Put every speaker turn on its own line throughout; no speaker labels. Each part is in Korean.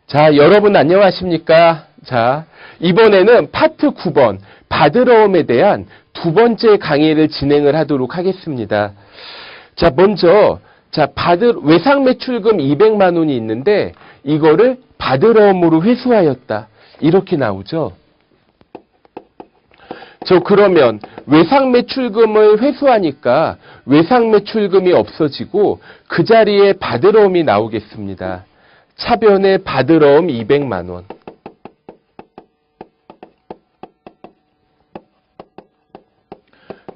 자, 여러분 안녕하십니까? 자, 이번에는 파트 9번 받으러움에 대한 두 번째 강의를 진행을 하도록 하겠습니다. 자, 먼저 외상 매출금 200만 원이 있는데 이거를 받으러움으로 회수하였다. 이렇게 나오죠. 그러면 외상 매출금을 회수하니까 외상 매출금이 없어지고 그 자리에 받으러움이 나오겠습니다. 차변에 받으러움 200만 원.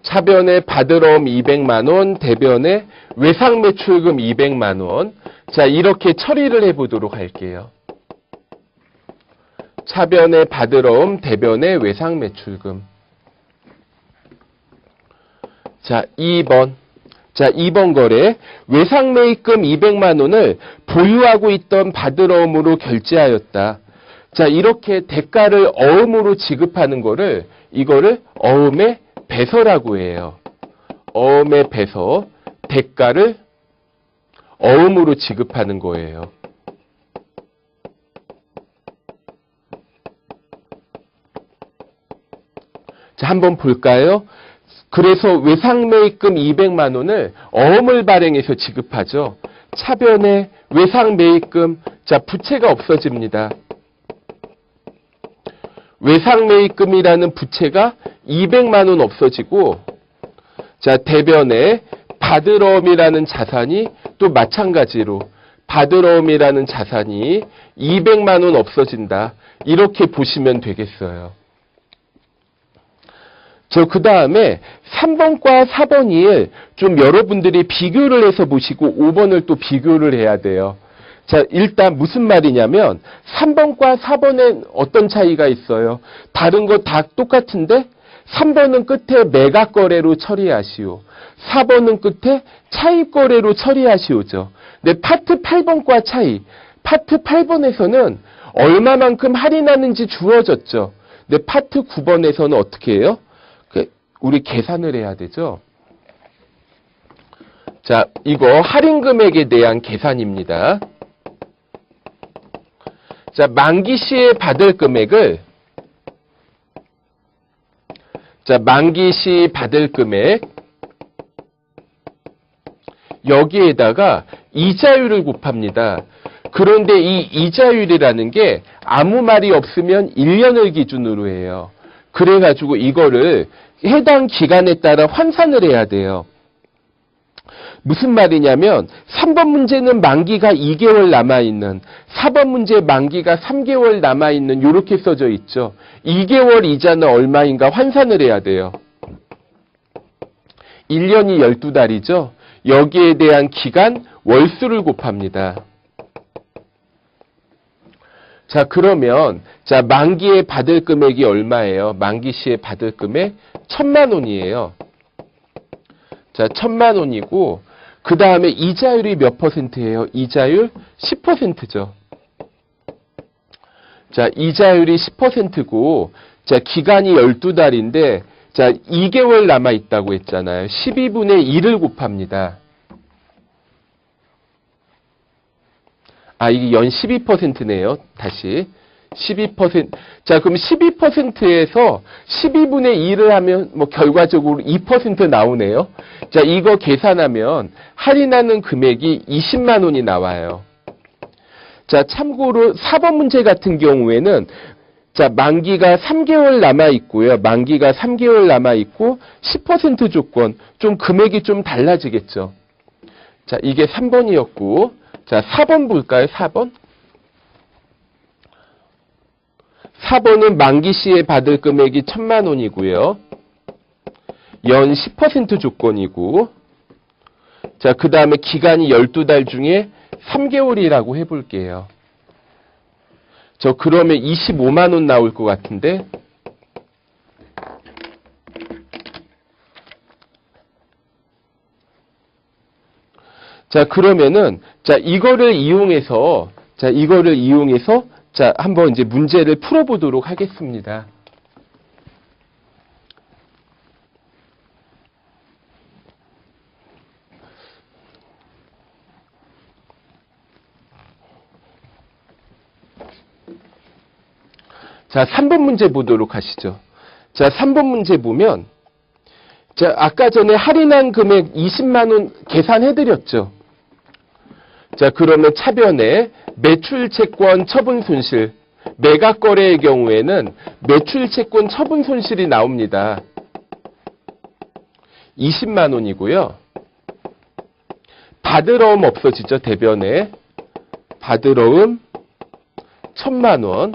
차변에 받으러움 200만 원, 대변에 외상 매출금 200만 원. 자, 이렇게 처리를 해보도록 할게요. 차변에 받으러움, 대변에 외상 매출금. 자, 2번. 자, 2번 거래. 외상 매입금 200만 원을 보유하고 있던 받으러움으로 결제하였다. 자, 이렇게 대가를 어음으로 지급하는 거를 이거를 어음의 배서라고 해요. 어음의 배서. 대가를 어음으로 지급하는 거예요. 자, 한번 볼까요? 그래서 외상매입금 200만 원을 어음을 발행해서 지급하죠. 차변에 외상매입금, 자, 부채가 없어집니다. 외상매입금이라는 부채가 200만 원 없어지고, 자, 대변에 받으러움이라는 자산이 또 마찬가지로 받으러움이라는 자산이 200만 원 없어진다. 이렇게 보시면 되겠어요. 그 다음에 3번과 4번 2을 좀 여러분들이 비교를 해서 보시고 5번을 또 비교를 해야 돼요. 자, 일단 무슨 말이냐면 3번과 4번엔 어떤 차이가 있어요? 다른 거 다 똑같은데 3번은 끝에 매각 거래로 처리하시오. 4번은 끝에 차입 거래로 처리하시오죠. 근데 파트 8번과 차이. 파트 8번에서는 얼마만큼 할인하는지 주어졌죠. 근데 파트 9번에서는 어떻게 해요? 우리 계산을 해야 되죠. 자, 이거 할인 금액에 대한 계산입니다. 자, 만기 시에 받을 금액을 만기 시 받을 금액 여기에다가 이자율을 곱합니다. 그런데 이 이자율이라는 게 아무 말이 없으면 1년을 기준으로 해요. 그래가지고 이거를 해당 기간에 따라 환산을 해야 돼요. 무슨 말이냐면 3번 문제는 만기가 2개월 남아있는, 4번 문제 만기가 3개월 남아있는 이렇게 써져 있죠. 2개월 이자는 얼마인가 환산을 해야 돼요. 1년이 12달이죠. 여기에 대한 기간 월수를 곱합니다. 자, 그러면 만기에 받을 금액이 얼마예요? 만기 시에 받을 금액 1,000만 원이에요. 자, 1,000만 원이고 그 다음에 이자율이 몇 퍼센트예요? 이자율 10%죠. 자, 이자율이 10%고 자, 기간이 12달인데 자, 2개월 남아 있다고 했잖아요. 12분의 1을 곱합니다. 아, 이게 연 12%네요. 다시. 12%. 자, 그럼 12%에서 12분의 1을 하면 뭐 결과적으로 2% 나오네요. 자, 이거 계산하면 할인하는 금액이 20만 원이 나와요. 자, 참고로 4번 문제 같은 경우에는 자, 만기가 3개월 남아 있고요. 만기가 3개월 남아 있고 10% 조건, 좀 금액이 좀 달라지겠죠. 자, 이게 3번이었고 자, 4번 볼까요? 4번. 4번은 만기 시에 받을 금액이 1,000만 원이고요. 연 10% 조건이고 자, 그 다음에 기간이 12달 중에 3개월이라고 해볼게요. 그러면 25만 원 나올 것 같은데 자, 그러면은 이거를 이용해서 한번 이제 문제를 풀어보도록 하겠습니다. 자, 3번 문제 보도록 하시죠. 자, 3번 문제 보면, 자, 아까 전에 할인한 금액 20만 원 계산해드렸죠. 자, 그러면 차변에 매출채권 처분 손실, 매각 거래의 경우에는 매출채권 처분 손실이 나옵니다. 20만 원이고요. 받으러움 없어지죠. 대변에 받으러움 1000만 원.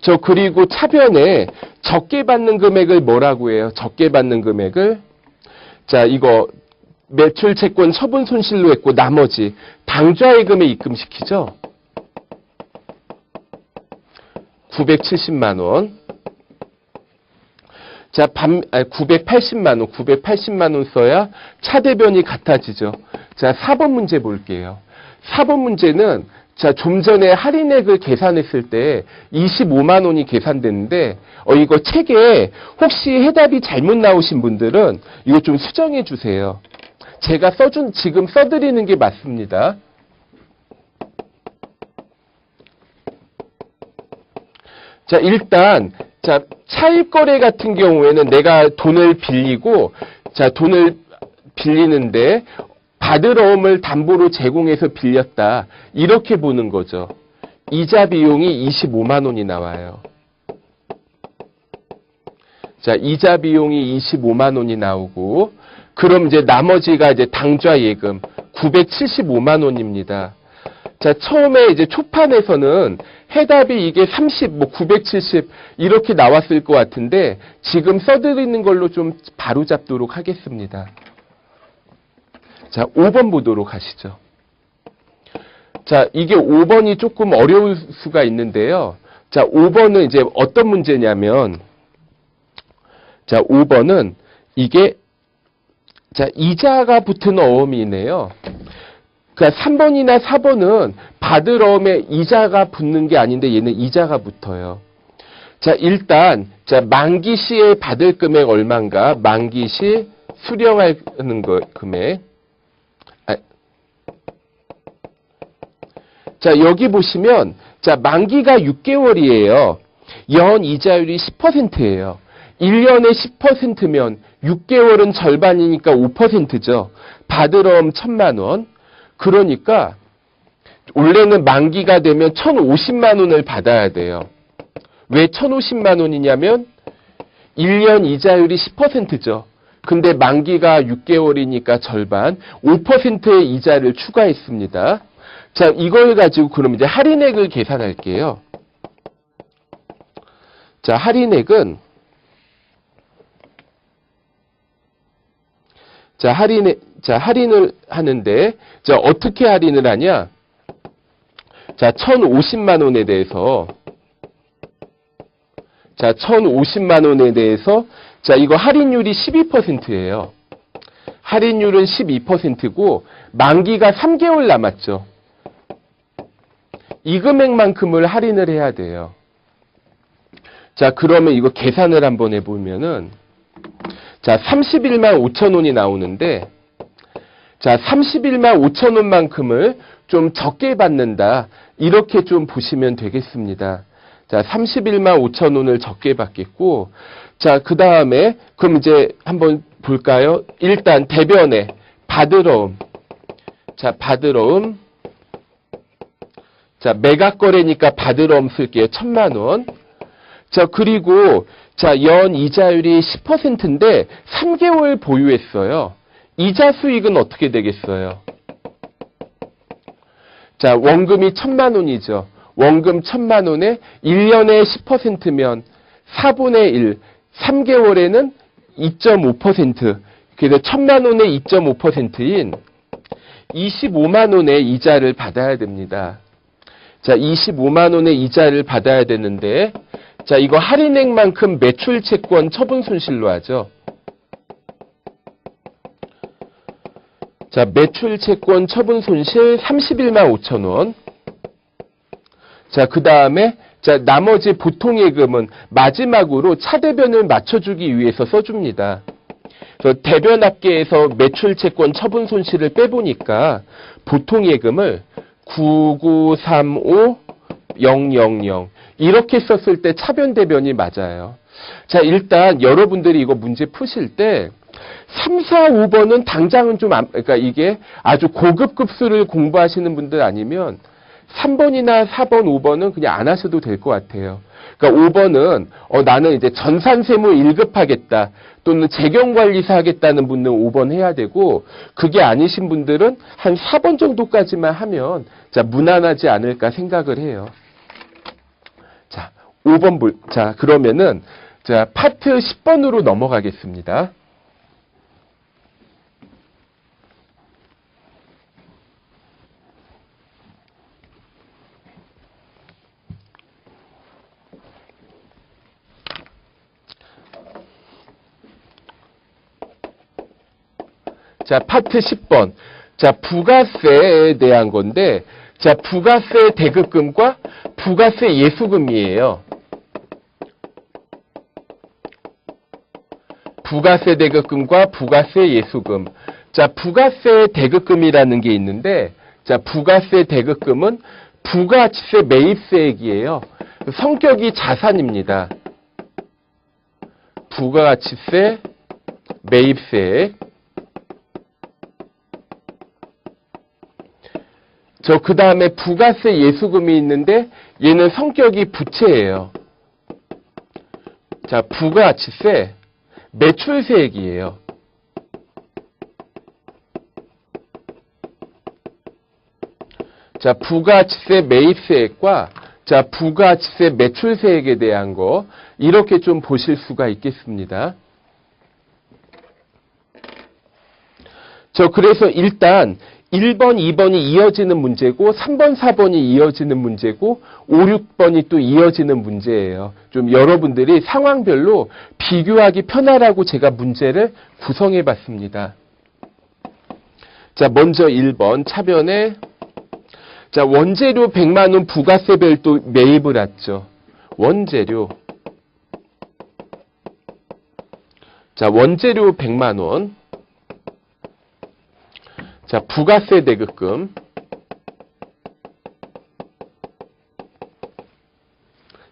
저 그리고 차변에 적게 받는 금액을 뭐라고 해요? 적게 받는 금액을, 자, 이거 매출 채권 처분 손실로 했고 나머지 당좌예금에 입금시키죠. 970만 원. 자, 980만 원, 980만 원 써야 차대변이 같아지죠. 자, 4번 문제 볼게요. 4번 문제는, 자, 좀 전에 할인액을 계산했을 때 25만 원이 계산됐는데, 이거 책에 혹시 해답이 잘못 나오신 분들은 이거 좀 수정해 주세요. 제가 지금 써드리는 게 맞습니다. 자, 일단, 자, 차입거래 같은 경우에는 내가 돈을 빌리고, 자, 돈을 빌리는데, 받으러움을 담보로 제공해서 빌렸다. 이렇게 보는 거죠. 이자 비용이 25만 원이 나와요. 자, 이자 비용이 25만 원이 나오고, 그럼 이제 나머지가 이제 당좌 예금 975만 원입니다. 자, 처음에 이제 초판에서는 해답이 이게 30, 970 이렇게 나왔을 것 같은데 지금 써드리는 걸로 좀 바로 잡도록 하겠습니다. 자, 5번 보도록 하시죠. 자, 이게 5번이 조금 어려울 수가 있는데요. 자, 5번은 이제 어떤 문제냐면, 자, 5번은 이게, 자, 이자가 붙은 어음이네요. 그러니까 3번이나 4번은 받으러움에 이자가 붙는 게 아닌데 얘는 이자가 붙어요. 자, 일단, 자, 만기 시에 받을 금액 얼마인가? 만기 시 수령하는 금액. 자, 여기 보시면, 자, 만기가 6개월이에요. 연 이자율이 10%예요. 1년에 10%면 6개월은 절반이니까 5%죠. 받으러움 1000만 원. 그러니까 원래는 만기가 되면 1050만 원을 받아야 돼요. 왜 1050만 원이냐면 1년 이자율이 10%죠. 근데 만기가 6개월이니까 절반, 5%의 이자를 추가했습니다. 자, 이걸 가지고 그럼 이제 할인액을 계산할게요. 자, 할인액은, 자, 할인을 하는데, 자, 어떻게 할인을 하냐? 자, 1050만 원에 대해서, 자, 1050만 원에 대해서, 자, 이거 할인율이 12%예요. 할인율은 12%고, 만기가 3개월 남았죠. 이 금액만큼을 할인을 해야 돼요. 자, 그러면 이거 계산을 한번 해보면은, 자, 31만 5천 원이 나오는데, 자, 31만 5천 원만큼을 좀 적게 받는다. 이렇게 좀 보시면 되겠습니다. 자, 31만 5천 원을 적게 받겠고, 자, 그 다음에, 그럼 이제 한번 볼까요? 일단 대변에 받으러움. 자, 받으러움. 자, 매각 거래니까 받으러움 쓸게요. 1000만 원. 자, 그리고, 자, 연 이자율이 10%인데 3개월 보유했어요. 이자 수익은 어떻게 되겠어요? 자, 원금이 1000만 원이죠. 원금 1000만 원에 1년에 10%면 4분의 1, 3개월에는 2.5%. 그래서 1000만 원의 2.5%인 25만 원의 이자를 받아야 됩니다. 자, 25만 원의 이자를 받아야 되는데, 자, 이거 할인액만큼 매출채권 처분 손실로 하죠. 자, 매출채권 처분 손실 31만 5천 원. 자, 그 다음에, 자, 나머지 보통예금은 마지막으로 차대변을 맞춰주기 위해서 써줍니다. 그래서 대변합계에서 매출채권 처분 손실을 빼보니까 보통예금을 9935 0, 0, 0. 이렇게 썼을 때 차변 대변이 맞아요. 자, 일단 여러분들이 이거 문제 푸실 때 3, 4, 5번은 당장은 그러니까 이게 아주 고급 급수를 공부하시는 분들 아니면 3번이나 4번, 5번은 그냥 안 하셔도 될 것 같아요. 그러니까 5번은 나는 이제 전산세무 1급 하겠다 또는 재경관리사 하겠다는 분은 5번 해야 되고 그게 아니신 분들은 한 4번 정도까지만 하면 자 무난하지 않을까 생각을 해요. 자, 5번 자 그러면은 자 파트 10번으로 넘어가겠습니다. 자, 파트 10번. 자, 부가세에 대한 건데, 자, 부가세 대급금과 부가세 예수금이에요. 부가세 대급금과 부가세 예수금. 자, 부가세 대급금이라는 게 있는데, 자, 부가세 대급금은 부가치세 매입세액이에요. 성격이 자산입니다. 부가치세 매입세액. 그 다음에 부가세 예수금이 있는데 얘는 성격이 부채예요. 자, 부가치세 매출세액이에요. 자, 부가치세 매입세액과 자, 부가치세 매출세액에 대한 거 이렇게 좀 보실 수가 있겠습니다. 그래서 일단 1번, 2번이 이어지는 문제고 3번, 4번이 이어지는 문제고 5, 6번이 또 이어지는 문제예요. 좀 여러분들이 상황별로 비교하기 편하라고 제가 문제를 구성해 봤습니다. 자, 먼저 1번 차변에 자, 원재료 100만 원 부가세 별도 매입을 했죠. 원재료. 자, 원재료 100만 원. 자, 부가세 대급금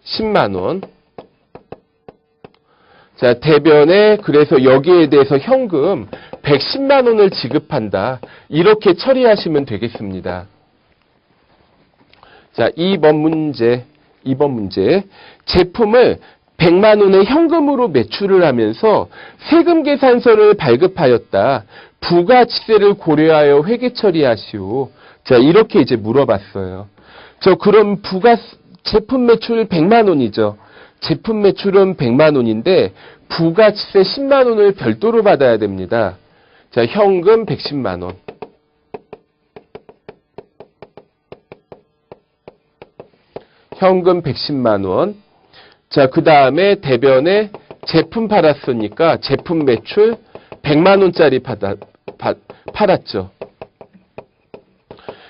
10만 원. 자, 대변에 그래서 여기에 대해서 현금 110만 원을 지급한다. 이렇게 처리하시면 되겠습니다. 자, 2번 문제. 제품을 100만 원의 현금으로 매출을 하면서 세금 계산서를 발급하였다. 부가치세를 고려하여 회계 처리하시오. 자, 이렇게 이제 물어봤어요. 그럼 제품 매출 100만 원이죠. 제품 매출은 100만 원인데 부가치세 10만 원을 별도로 받아야 됩니다. 자, 현금 110만 원. 현금 110만 원. 자, 그 다음에 대변에 제품 팔았으니까 제품 매출 100만 원짜리 팔았죠.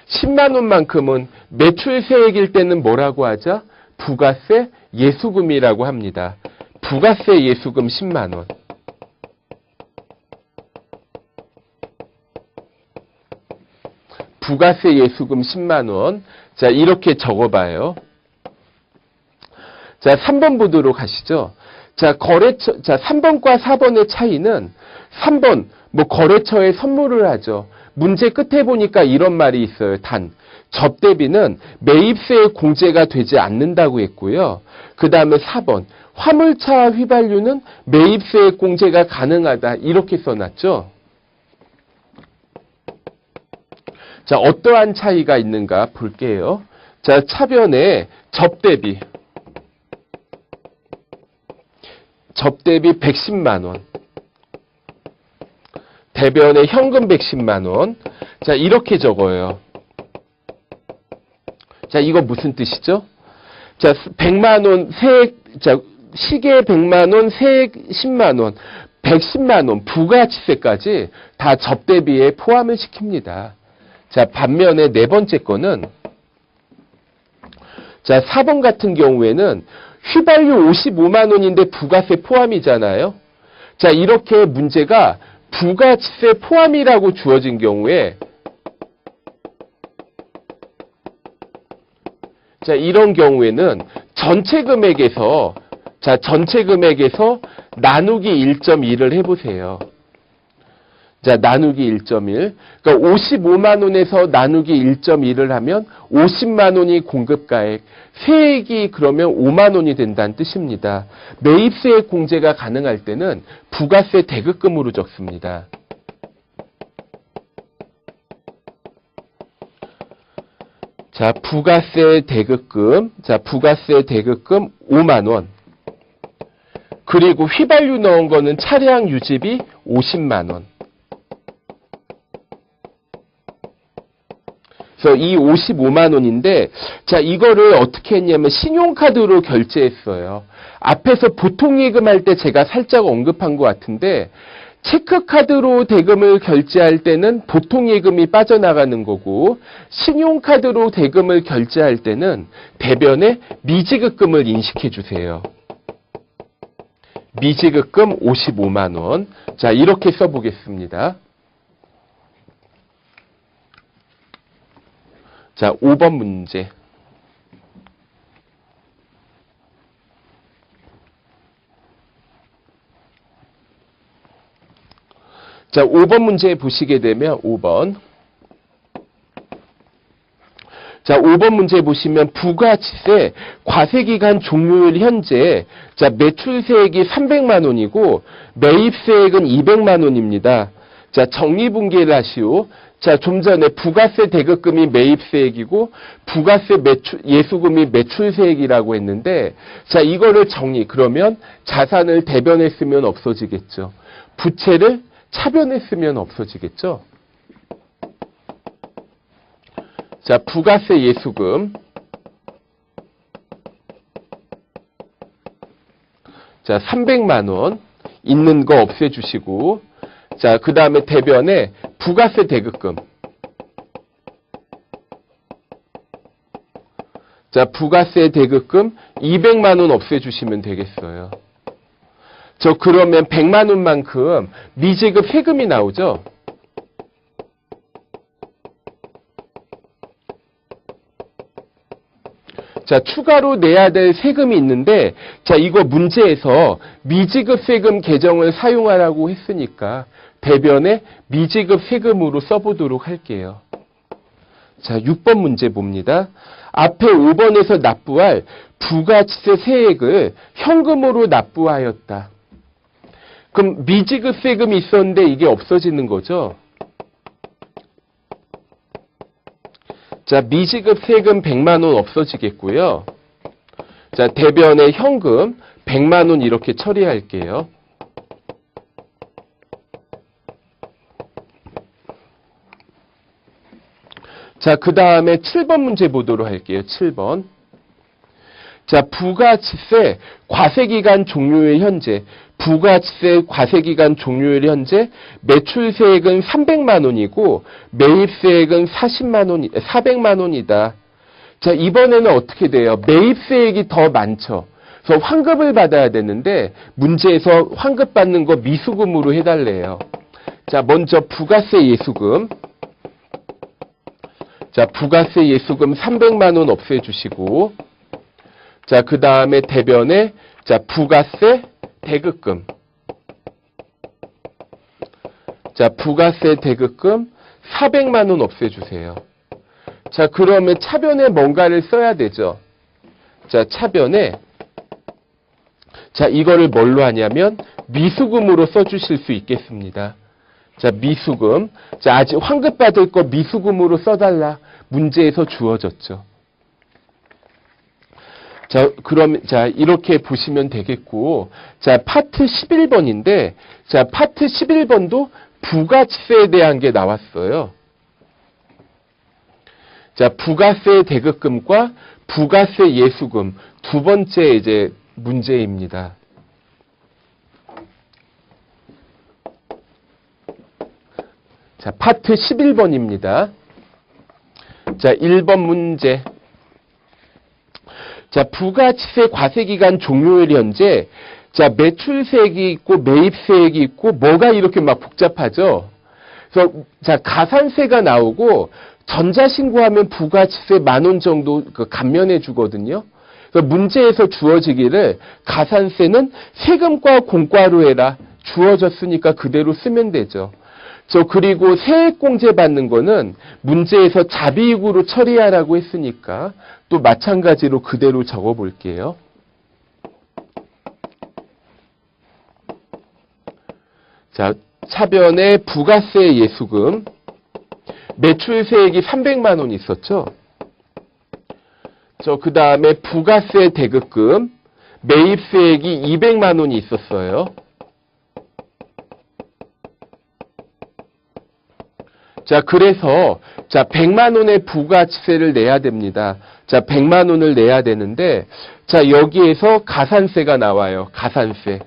10만 원만큼은 매출세액일 때는 뭐라고 하죠? 부가세 예수금이라고 합니다. 부가세 예수금 10만 원. 부가세 예수금 10만 원. 자, 이렇게 적어봐요. 자, 3번 보도록 하시죠. 자, 3번과 4번의 차이는 3번, 거래처에 선물을 하죠. 문제 끝에 보니까 이런 말이 있어요. 단, 접대비는 매입세액 공제가 되지 않는다고 했고요. 그 다음에 4번, 화물차 휘발유는 매입세액 공제가 가능하다. 이렇게 써놨죠. 자, 어떠한 차이가 있는가 볼게요. 자, 차변에 접대비 110만 원. 대변에 현금 110만 원. 자, 이렇게 적어요. 자, 이거 무슨 뜻이죠? 자, 100만 원 시계 100만 원, 세액 10만 원, 110만 원 부가치세까지 다 접대비에 포함을 시킵니다. 자, 반면에 네 번째 거는 자, 4번 같은 경우에는 휘발유 55만 원인데 부가세 포함이잖아요. 자, 이렇게 문제가 부가치세 포함이라고 주어진 경우에 자, 이런 경우에는 전체 금액에서 나누기 1.1을 해보세요. 자, 나누기 1.1. 그러니까 55만 원에서 나누기 1.1을 하면 50만 원이 공급가액, 세액이 그러면 5만 원이 된다는 뜻입니다. 매입세액 공제가 가능할 때는 부가세 대급금으로 적습니다. 자, 부가세 대급금 5만 원. 그리고 휘발유 넣은 거는 차량 유지비 50만 원. 그래서 이 55만 원인데, 자, 이거를 어떻게 했냐면 신용카드로 결제했어요. 앞에서 보통예금할 때 제가 살짝 언급한 것 같은데, 체크카드로 대금을 결제할 때는 보통예금이 빠져나가는 거고, 신용카드로 대금을 결제할 때는 대변에 미지급금을 인식해 주세요. 미지급금 55만 원. 자, 이렇게 써보겠습니다. 자, 5번 문제. 자, 5번 문제 보시게 되면 5번. 자, 5번 문제 보시면 부가치세 과세기간 종료일 현재 자, 매출세액이 300만 원이고 매입세액은 200만 원입니다. 자, 정리분기를 하시오. 자, 좀 전에 부가세 대급금이 매입세액이고 부가세 예수금이 매출세액이라고 했는데, 자, 이거를 그러면 자산을 대변했으면 없어지겠죠. 부채를 차변했으면 없어지겠죠. 자, 부가세 예수금. 자, 300만 원 있는 거 없애주시고, 자, 그 다음에 대변에 부가세 대급금. 자, 부가세 대급금 200만 원 없애주시면 되겠어요. 저 그러면 100만 원만큼 미지급 세금이 나오죠. 자, 추가로 내야 될 세금이 있는데, 자, 이거 문제에서 미지급 세금 개정을 사용하라고 했으니까 대변에 미지급 세금으로 써보도록 할게요. 자, 6번 문제 봅니다. 앞에 5번에서 납부할 부가치세 세액을 현금으로 납부하였다. 그럼 미지급 세금이 있었는데 이게 없어지는 거죠. 자, 미지급 세금 100만 원 없어지겠고요. 자, 대변에 현금 100만 원 이렇게 처리할게요. 자, 그 다음에 7번 문제 보도록 할게요. 7번. 자, 부가치세 과세기간 종료일 현재, 부가치세 과세기간 종료일 현재 매출세액은 300만 원이고 매입세액은 400만 원이다. 자, 이번에는 어떻게 돼요? 매입세액이 더 많죠. 그래서 환급을 받아야 되는데 문제에서 환급 받는 거 미수금으로 해달래요. 자, 먼저 부가세 예수금. 자, 부가세 예수금 300만 원 없애주시고, 자, 그 다음에 대변에, 자, 부가세 대급금. 자, 부가세 대급금 400만 원 없애주세요. 자, 그러면 차변에 뭔가를 써야 되죠. 자, 차변에, 자, 이거를 뭘로 하냐면 미수금으로 써주실 수 있겠습니다. 자, 미수금. 자, 아직 환급 받을 거 미수금으로 써달라. 문제에서 주어졌죠. 자, 그럼, 자, 이렇게 보시면 되겠고, 자, 파트 11번인데, 자, 파트 11번도 부가치세에 대한 게 나왔어요. 자, 부가세 대급금과 부가세 예수금 두 번째 이제 문제입니다. 자, 파트 11번입니다. 자, 1번 문제. 자, 부가치세 과세기간 종료일 현재, 자, 매출세액이 있고 매입세액이 있고 뭐가 이렇게 막 복잡하죠? 그래서, 자, 가산세가 나오고 전자신고하면 부가치세 10,000원 정도 감면해 주거든요. 그래서 문제에서 주어지기를 가산세는 세금과 공과로 해라. 주어졌으니까 그대로 쓰면 되죠. 그리고 세액공제 받는 거는 문제에서 자비익으로 처리하라고 했으니까 또 마찬가지로 그대로 적어 볼게요. 자, 차변에 부가세 예수금, 매출세액이 300만 원 있었죠. 그 다음에 부가세 대급금, 매입세액이 200만 원이 있었어요. 자, 그래서, 100만 원의 부가세를 내야 됩니다. 100만 원을 내야 되는데, 여기에서 가산세가 나와요. 가산세.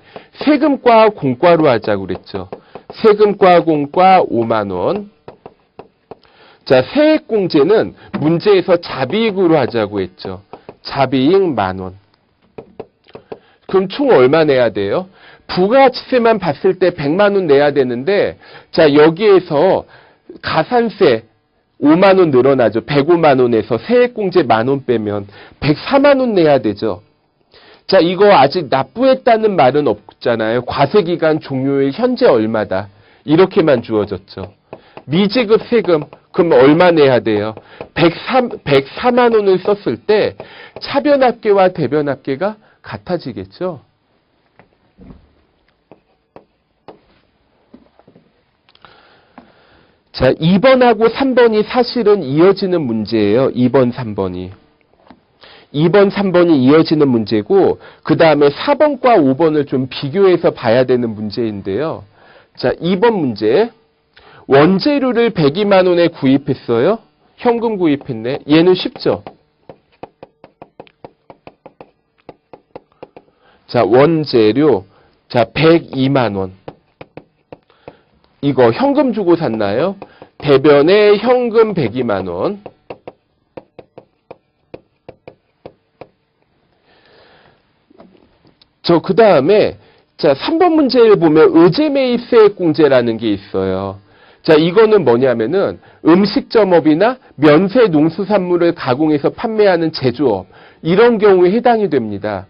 세금과 공과로 하자고 그랬죠. 세금과 공과 5만 원. 세액공제는 문제에서 자비익으로 하자고 했죠. 자비익 10,000원. 그럼 총 얼마 내야 돼요? 부가치세만 봤을 때 100만 원 내야 되는데, 여기에서 가산세 5만 원 늘어나죠. 105만 원에서 세액공제 10,000원 빼면 104만 원 내야 되죠. 이거 아직 납부했다는 말은 없잖아요. 과세기간 종료일 현재 얼마다. 이렇게만 주어졌죠. 미지급 세금, 그럼 얼마 내야 돼요? 104만 원을 썼을 때 차변합계와 대변합계가 같아지겠죠. 자, 2번하고 3번이 사실은 이어지는 문제예요. 2번, 3번이. 2번, 3번이 이어지는 문제고, 그 다음에 4번과 5번을 좀 비교해서 봐야 되는 문제인데요. 자, 2번 문제. 원재료를 102만 원에 구입했어요. 현금 구입했네. 얘는 쉽죠? 자, 원재료. 자, 102만 원. 이거 현금 주고 샀나요? 대변에 현금 102만 원. 그 다음에, 3번 문제를 보면 의제매입세액공제라는 게 있어요. 이거는 뭐냐면은 음식점업이나 면세 농수산물을 가공해서 판매하는 제조업, 이런 경우에 해당이 됩니다.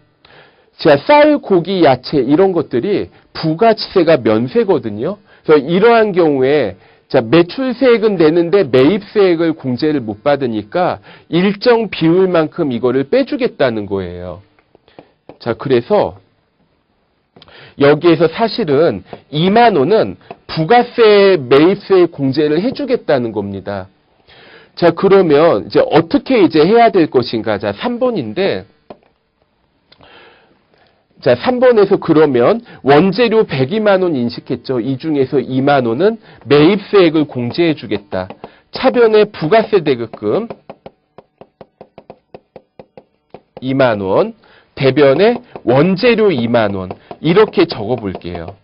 쌀, 고기, 야채, 이런 것들이 부가치세가 면세거든요. 그래서 이러한 경우에 매출세액은 내는데 매입세액을 공제를 못 받으니까 일정 비율만큼 이거를 빼주겠다는 거예요. 그래서 여기에서 사실은 2만 원은 부가세 매입세 공제를 해주겠다는 겁니다. 그러면 이제 어떻게 해야 될 것인가? 3번인데, 3번에서 그러면 원재료 102만 원 인식했죠. 이 중에서 2만 원은 매입세액을 공제해 주겠다. 차변에 부가세 대급금 2만 원, 대변에 원재료 2만 원. 이렇게 적어 볼게요.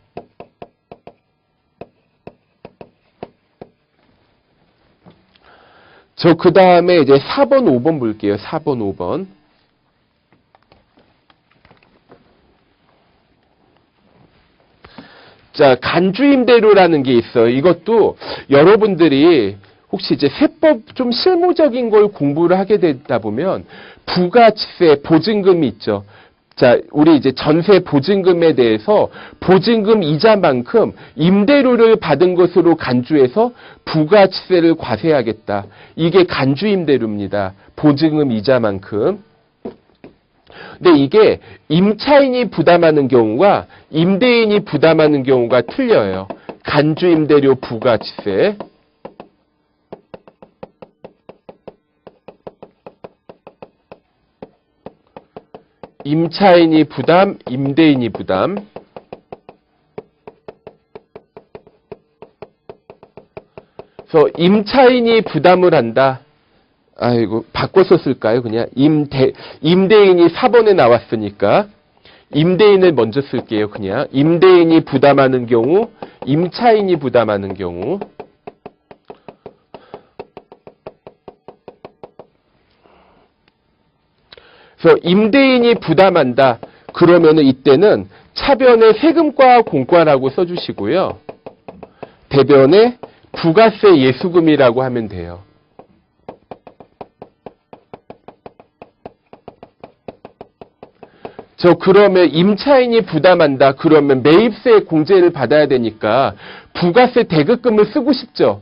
그 다음에 이제 4번, 5번 볼게요. 4번, 5번. 간주임대료라는 게 있어요. 이것도 여러분들이 혹시 이제 세법 좀 실무적인 걸 공부를 하게 되다 보면 부가치세 보증금이 있죠. 우리 이제 전세 보증금에 대해서 보증금 이자만큼 임대료를 받은 것으로 간주해서 부가치세를 과세하겠다. 이게 간주임대료입니다. 보증금 이자만큼. 근데 이게 임차인이 부담하는 경우와 임대인이 부담하는 경우가 틀려요. 간주임대료 부가치세. 임차인이 부담, 임대인이 부담. 그래서 임차인이 부담을 한다. 아이고, 바꿔서 쓸까요? 그냥 임대인이 4번에 나왔으니까 임대인을 먼저 쓸게요. 그냥 임대인이 부담하는 경우, 임차인이 부담하는 경우. 그래서 임대인이 부담한다. 그러면은 이때는 차변에 세금과 공과라고 써주시고요. 대변에 부가세 예수금이라고 하면 돼요. 그러면 임차인이 부담한다. 그러면 매입세 공제를 받아야 되니까 부가세 대급금을 쓰고 싶죠.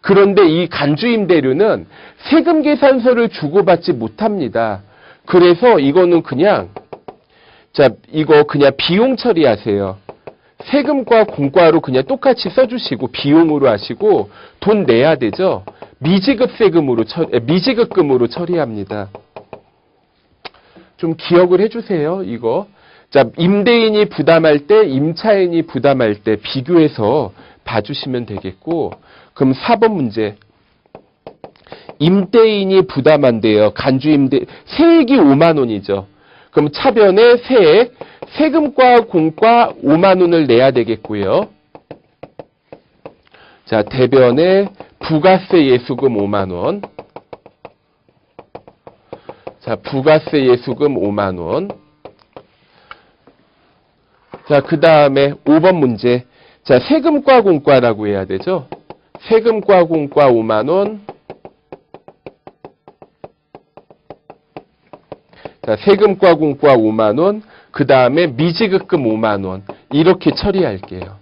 그런데 이 간주임대료는 세금 계산서를 주고받지 못합니다. 그래서 이거는 그냥 이거 그냥 비용 처리하세요. 세금과 공과로 그냥 똑같이 써주시고 비용으로 하시고 돈 내야 되죠. 미지급금으로 처리합니다. 좀 기억을 해주세요. 이거. 임대인이 부담할 때, 임차인이 부담할 때 비교해서 봐주시면 되겠고, 그럼 4번 문제. 임대인이 부담한대요. 간주임대, 세액이 5만 원이죠. 그럼 차변에 세액, 세금과 공과 5만 원을 내야 되겠고요. 대변에 부가세 예수금 5만 원. 부가세 예수금 5만 원. 그 다음에 5번 문제. 세금과 공과라고 해야 되죠. 세금과 공과 5만 원. 세금과 공과 5만 원. 그 다음에 미지급금 5만 원. 이렇게 처리할게요.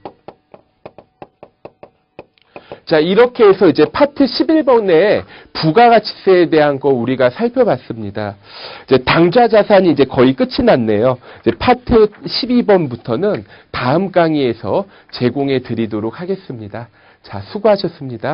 이렇게 해서 이제 파트 11번에 부가가치세에 대한 거 우리가 살펴봤습니다. 이제 당좌 자산이 이제 거의 끝이 났네요. 이제 파트 12번부터는 다음 강의에서 제공해 드리도록 하겠습니다. 수고하셨습니다.